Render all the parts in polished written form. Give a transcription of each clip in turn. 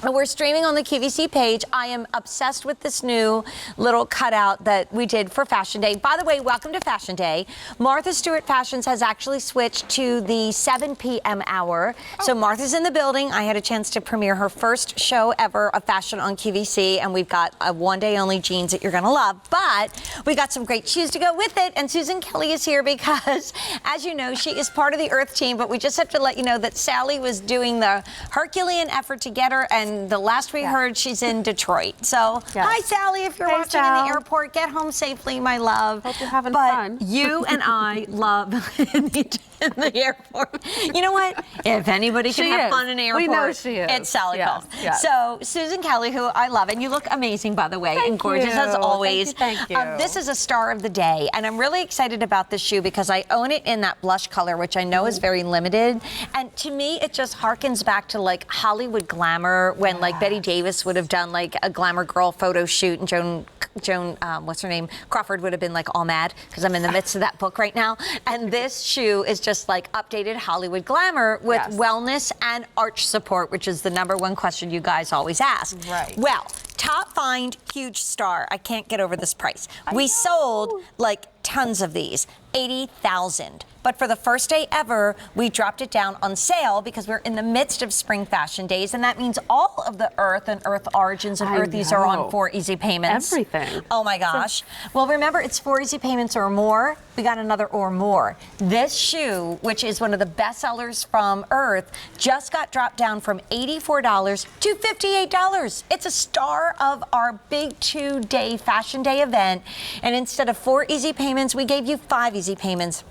And we're streaming on the QVC page. I am obsessed with this new little cutout that we did for Fashion Day. By the way, welcome to Fashion Day. Martha Stewart Fashions has actually switched to the 7 p.m. hour. So Martha's in the building. I had a chance to premiere her first show ever of fashion on QVC, and we've got a one-day-only jeans that you're going to love. But we got some great shoes to go with it, and Susan Kelly is here because, as you know, she is part of the Earth team, but we just have to let you know that Sally was doing the Herculean effort to get her, and the last we heard, she's in Detroit. So, hi, Sally, if you're watching in the airport, get home safely, my love. Hope you're having fun. You and I love in the airport. You know what? If anybody can have fun in an airport, we know she is. It's Sally Cole. Yes. So, Susan Kelly, who I love, and you look amazing, by the way, and gorgeous as always. Thank you. This is a star of the day, and I'm really excited about this shoe because I own it in that blush color, which I know is very limited. And to me, it just harkens back to like Hollywood glamour when like Betty Davis would have done like a glamour girl photo shoot, and Joan, what's her name, Crawford would have been like all mad because I'm in the midst of that book right now. And this shoe is just like updated Hollywood glamour with wellness and arch support, which is the #1 question you guys always ask. Right. Well, top find, huge star. I can't get over this price. We sold like tons of these, 80,000. But for the first day ever, we dropped it down on sale because we're in the midst of spring fashion days, and that means all of the Earth and Earth Origins and Earthies are on 4 easy payments. Everything. Oh my gosh. Well, remember, it's 4 easy payments or more. We got another or more. This shoe, which is one of the best sellers from Earth, just got dropped down from $84 to $58. It's a star of our big 2-day fashion day event. And instead of 4 easy payments, we gave you 5 easy payments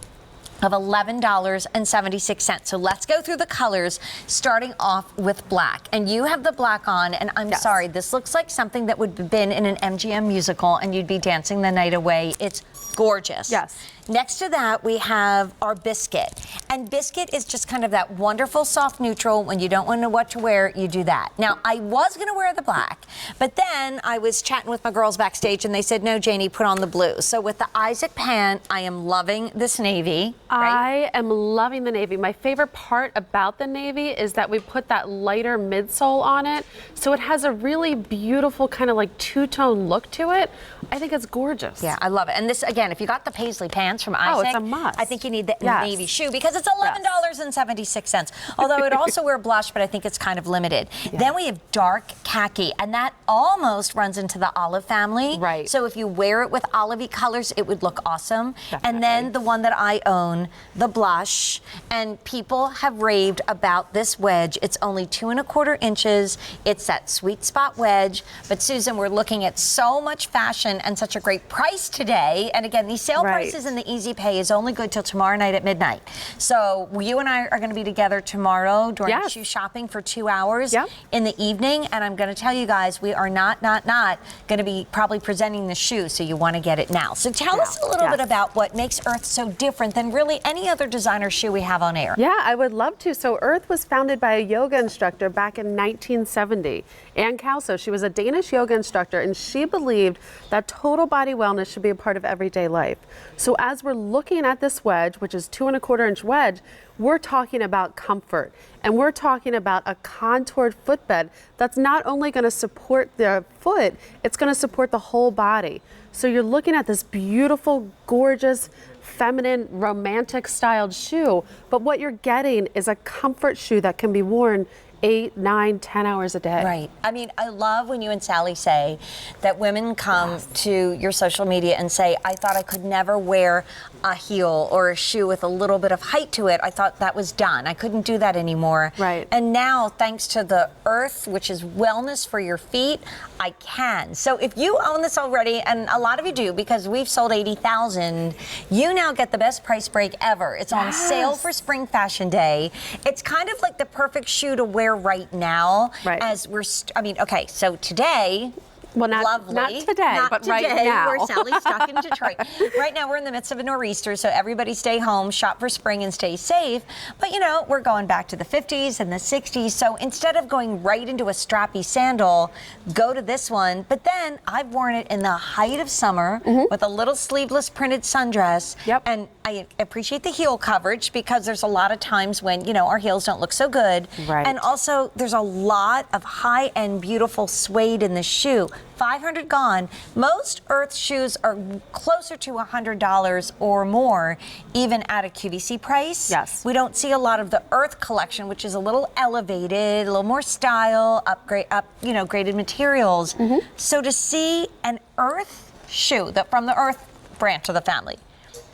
of $11.76. So let's go through the colors, starting off with black. And you have the black on, and I'm sorry, this looks like something that would have been in an MGM musical, and you'd be dancing the night away. It's gorgeous. Yes. Next to that, we have our biscuit. And biscuit is just kind of that wonderful soft neutral. When you don't know what to wear, you do that. Now, I was going to wear the black, but then I was chatting with my girls backstage, and they said, no, Janie, put on the blue. So with the Isaac pant, I am loving this navy. I am loving the navy. My favorite part about the navy is that we put that lighter midsole on it, so it has a really beautiful kind of like two-tone look to it. I think it's gorgeous. Yeah, I love it. And this, again, if you got the paisley pants from Isaac, it's a must. I think you need the navy shoe because it's $11.76. Although it also wear blush, but I think it's kind of limited. Then we have dark khaki, and that almost runs into the olive family. Right. So if you wear it with olivey colors, it would look awesome. Definitely. And then the one that I own, the blush, and people have raved about this wedge. It's only 2 1/4 inches. It's that sweet spot wedge. But Susan, we're looking at so much fashion and such a great price today. And again, these sale prices and the easy pay is only good till tomorrow night at midnight. So you and I are going to be together tomorrow during shoe shopping for 2 hours in the evening. And I'm going to tell you guys, we are not going to be probably presenting the shoe, so you want to get it now. So tell us a little bit about what makes Earth so different than really any other designer shoe we have on air. Yeah, I would love to. So Earth was founded by a yoga instructor back in 1970. Ann Calso, she was a Danish yoga instructor, and she believed that total body wellness should be a part of everyday life. So as we're looking at this wedge, which is 2 1/4 inch wedge, we're talking about comfort, and we're talking about a contoured footbed that's not only going to support the foot, it's going to support the whole body. So you're looking at this beautiful, gorgeous, feminine, romantic styled shoe, but what you're getting is a comfort shoe that can be worn 8, 9, 10 hours a day. Right. I mean, I love when you and Sally say that women come to your social media and say, I thought I could never wear a heel or a shoe with a little bit of height to it. I thought that was done. I couldn't do that anymore. Right. And now, thanks to the Earth, which is wellness for your feet, I can. So if you own this already, and a lot of you do because we've sold 80,000, you now get the best price break ever. It's on sale for Spring Fashion Day. It's kind of like the perfect shoe to wear right now. Right. As we're, I mean, okay, so today, Well, lovely. Not today, Not but today. right now. We're Sally's stuck in Detroit. Right now, we're in the midst of a nor'easter, so everybody stay home, shop for spring, and stay safe. But, you know, we're going back to the 50s and the 60s, so instead of going right into a strappy sandal, go to this one. But then I've worn it in the height of summer with a little sleeveless printed sundress. Yep. And I appreciate the heel coverage because there's a lot of times when, you know, our heels don't look so good. Right. And also, there's a lot of high-end, beautiful suede in the shoe. $500 gone. Most Earth shoes are closer to $100 or more, even at a QVC price. Yes. We don't see a lot of the Earth collection, which is a little elevated, a little more style, graded materials. So to see an Earth shoe from the Earth branch of the family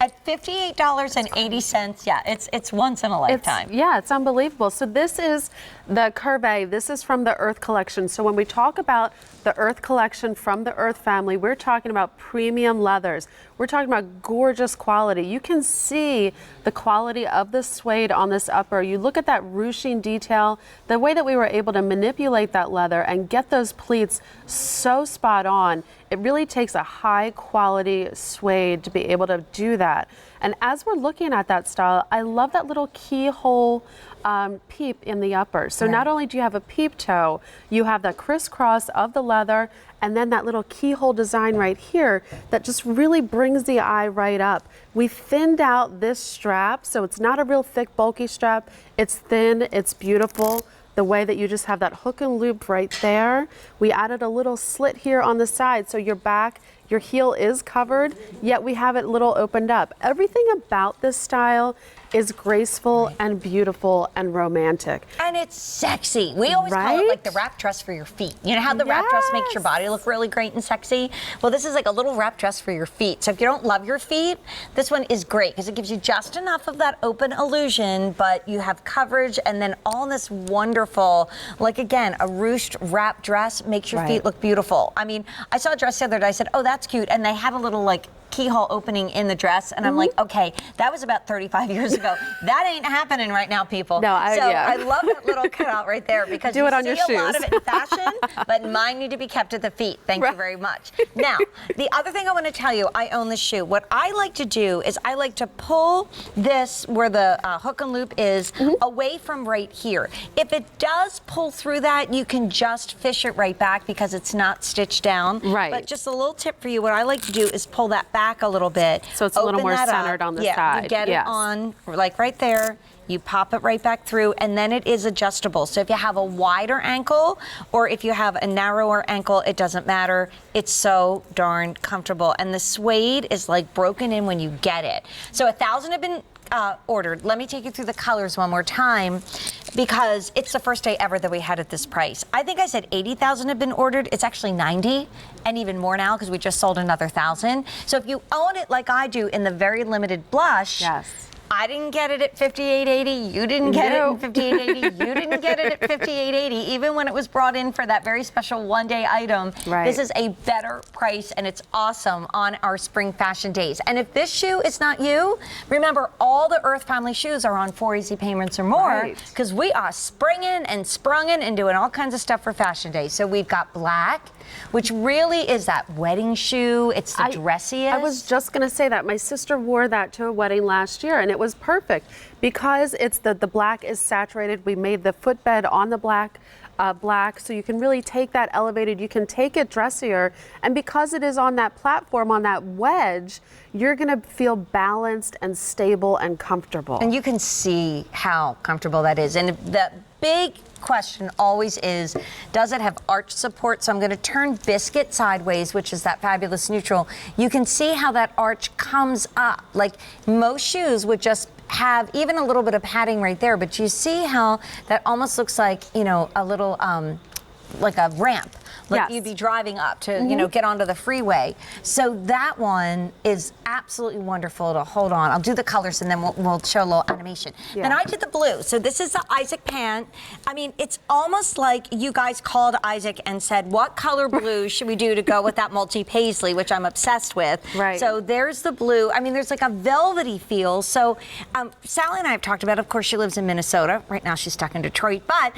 at $58.80, yeah, it's once in a lifetime. It's unbelievable. So this is the Curvet. This is from the Earth collection. So when we talk about the Earth collection from the Earth family, we're talking about premium leathers. We're talking about gorgeous quality. You can see the quality of the suede on this upper. You look at that ruching detail, the way that we were able to manipulate that leather and get those pleats so spot on. It really takes a high quality suede to be able to do that. And as we're looking at that style, I love that little keyhole peep in the upper. So not only do you have a peep toe, you have the crisscross of the leather and then that little keyhole design right here that just really brings the eye right up. We thinned out this strap, so it's not a real thick, bulky strap. It's thin, it's beautiful. The way that you just have that hook and loop right there. We added a little slit here on the side, so your back, your heel is covered, yet we have it a little opened up. Everything about this style is graceful and beautiful and romantic. And it's sexy. We always call it like the wrap dress for your feet. You know how the wrap dress makes your body look really great and sexy? Well, this is like a little wrap dress for your feet. So if you don't love your feet, this one is great because it gives you just enough of that open illusion, but you have coverage and then all this wonderful, like again, a ruched wrap dress makes your feet look beautiful. I mean, I saw a dress the other day, I said, oh, that's cute. And they had a little like keyhole opening in the dress, and I'm like, okay, that was about 35 years ago. That ain't happening right now, people. No, I love that little cutout right there because Do you it on see your a shoes. lot of it in fashion, but mine need to be kept at the feet. Thank you very much. Now, the other thing I want to tell you, I own this shoe. What I like to do is I like to pull this where the hook and loop is away from right here. If it does pull through that, you can just fish it right back because it's not stitched down. Right. But just a little tip for you, what I like to do is pull that back a little bit. So it's a little more centered on the side. You get it on, like right there. You pop it right back through, and then it is adjustable. So if you have a wider ankle or if you have a narrower ankle, it doesn't matter. It's so darn comfortable. And the suede is like broken in when you get it. So 1,000 have been ordered. Let me take you through the colors one more time because it's the first day ever that we had at this price. I think I said 80,000 have been ordered. It's actually 90 and even more now because we just sold another 1,000. So if you own it like I do in the very limited blush, I didn't get it at $58.80. You didn't get it at $58.80. You didn't get it at $58.80, even when it was brought in for that very special one-day item. This is a better price, and it's awesome on our spring fashion days. And if this shoe is not you, remember all the Earth family shoes are on 4 easy payments or more because we are springing and sprunging and doing all kinds of stuff for fashion days. So we've got black, which really is that wedding shoe. It's the dressiest. I was just going to say that. My sister wore that to a wedding last year, and it was perfect because it's the black is saturated. We made the footbed on the black, so you can really take that elevated. You can take it dressier, and because it is on that platform, on that wedge, you're going to feel balanced and stable and comfortable. And you can see how comfortable that is. And the big question always is, does it have arch support? So I'm going to turn biscuit sideways, which is that fabulous neutral. You can see how that arch comes up. Like most shoes would just have even a little bit of padding right there, but you see how that almost looks like, you know, a little like a ramp. Like you'd be driving up to, you know, get onto the freeway. So that one is absolutely wonderful to hold on. I'll do the colors and then we'll show a little animation. Then I did the blue. So this is the Isaac pant. I mean, it's almost like you guys called Isaac and said, what color blue should we do to go with that multi-paisley, which I'm obsessed with. So there's the blue. I mean, there's like a velvety feel. So Sally and I have talked about, of course, she lives in Minnesota. Right now she's stuck in Detroit. But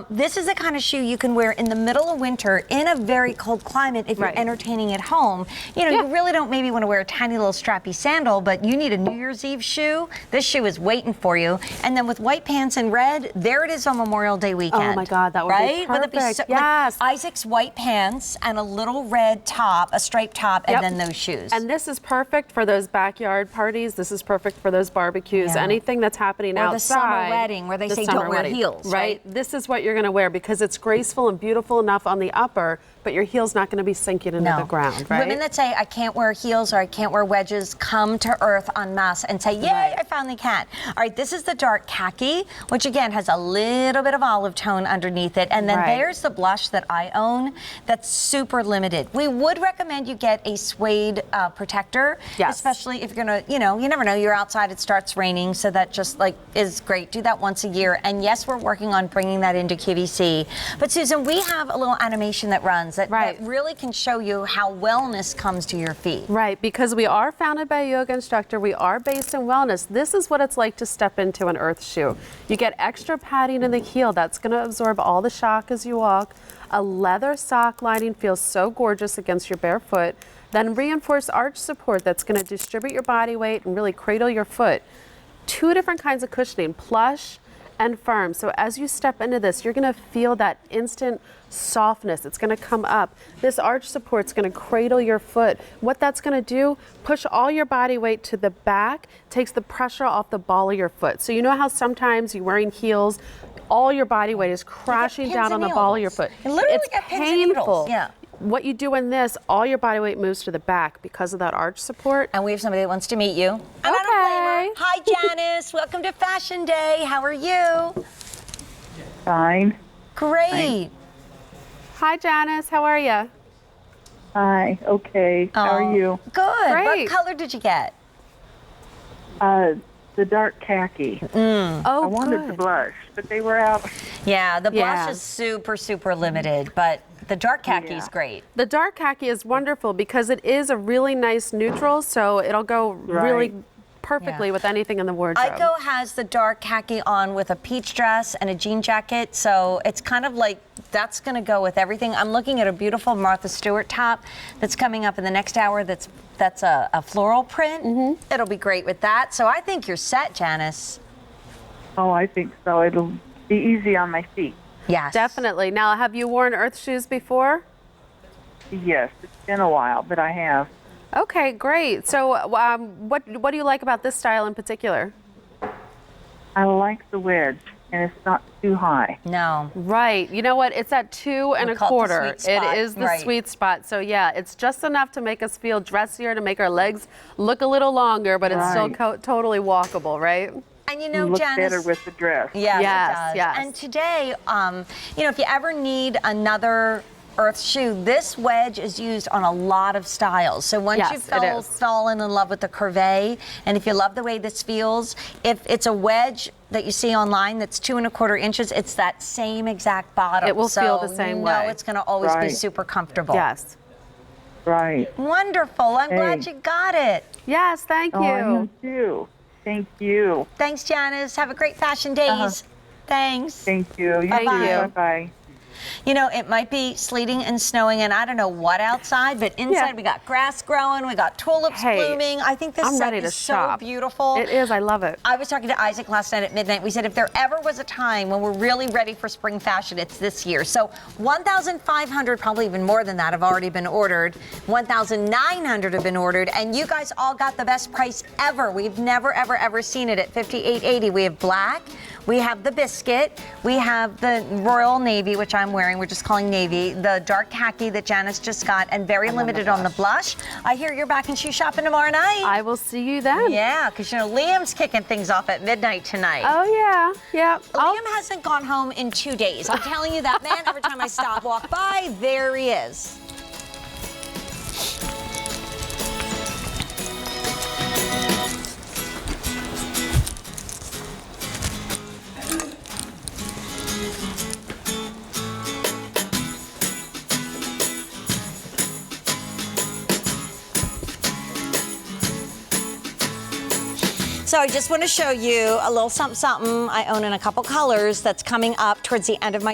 this is the kind of shoe you can wear in the middle of winter winter in a very cold climate if you're entertaining at home. You know, you really don't maybe want to wear a tiny little strappy sandal, but you need a New Year's Eve shoe. This shoe is waiting for you. And then with white pants and red, there it is on Memorial Day weekend. Oh my God, that would be perfect. Would it be so, yes. like Isaac's white pants and a little red top, a striped top, and then those shoes. And this is perfect for those backyard parties. This is perfect for those barbecues. Anything that's happening outside. Or the summer wedding where they say don't wear heels, right? This is what you're going to wear because it's graceful and beautiful enough on the upper, but your heel's not going to be sinking into the ground, right? Women that say, I can't wear heels or I can't wear wedges, come to Earth en masse and say, yay, I finally can. All right, this is the dark khaki, which again has a little bit of olive tone underneath it. And then there's the blush that I own that's super limited. We would recommend you get a suede protector, especially if you're going to, you know, you never know, you're outside, it starts raining, so that just like is great. Do that once a year. And yes, we're working on bringing that into QVC. But Susan, we have a little animation that runs that really can show you how wellness comes to your feet. Right, because we are founded by a yoga instructor. We are based in wellness. This is what it's like to step into an earth shoe. You get extra padding in the heel. That's going to absorb all the shock as you walk. A leather sock lining feels so gorgeous against your bare foot. Then reinforced arch support that's going to distribute your body weight and really cradle your foot. 2 different kinds of cushioning, plush and firm. So as you step into this, you're going to feel that instant softness. It's going to come up. This arch support's going to cradle your foot. What that's going to do, push all your body weight to the back, takes the pressure off the ball of your foot. So you know how sometimes you're wearing heels, all your body weight is crashing down on the ball of your foot. It's painful. Yeah. What you do in this, all your body weight moves to the back because of that arch support. And we have somebody that wants to meet you. And I don't blame her. Hi, Janice. Welcome to Fashion Day. How are you? Fine. Great. Hi, Janice. How are you? Hi. Okay. How are you? Good. Great. What color did you get? The dark khaki. Oh, I wanted the blush, but they were out. Yeah, the blush is super, super limited, but the dark khaki is great. The dark khaki is wonderful because it is a really nice neutral, so it'll go really perfectly with anything in the wardrobe. Ico has the dark khaki on with a peach dress and a jean jacket, so it's kind of like that's going to go with everything. I'm looking at a beautiful Martha Stewart top that's coming up in the next hour that's a floral print. It'll be great with that. So I think you're set, Janice. Oh, I think so. It'll be easy on my feet. Yes. Definitely. Now, have you worn earth shoes before? Yes, it's been a while, but I have. Okay, great. So what do you like about this style in particular? I like the wedge, and it's not too high. No. Right. You know what? It's at 2 1/4. It is the sweet spot. So yeah, it's just enough to make us feel dressier, to make our legs look a little longer, but it's still totally walkable, right? And you know, look Janice, better with the dress. Yes, yes, it does. yes. And today, you know, if you ever need another earth shoe, this wedge is used on a lot of styles. So once you've fallen in love with the Curvet, and if you love the way this feels, if it's a wedge that you see online that's 2 1/4 inches, it's that same exact bottom. It will feel the same way. It's going to always be super comfortable. Yes. Right. Wonderful. I'm glad you got it. Yes, thank you. Oh, I am too. Thank you. Thanks, Janice. Have a great Fashion Days. Thanks. Thank you. Bye-bye. Bye-bye. You know, it might be sleeting and snowing and I don't know what outside, but inside we got grass growing, we got tulips blooming. I think this set is so beautiful. It is. I love it. I was talking to Isaac last night at midnight. We said if there ever was a time when we're really ready for spring fashion, it's this year. So 1,500, probably even more than that, have already been ordered. 1,900 have been ordered, and you guys all got the best price ever. We've never, ever, ever seen it at $58.80. We have black. We have the biscuit, we have the royal navy, which I'm wearing, we're just calling navy, the dark khaki that Janice just got, and very limited on the blush. I hear you're back in shoe shopping tomorrow night. I will see you then. Yeah, because you know, Liam's kicking things off at midnight tonight. Oh yeah, yeah. Liam hasn't gone home in 2 days. I'm telling you that, man, every time I walk by, there he is. So I just want to show you a little something I own in a couple colors that's coming up towards the end of my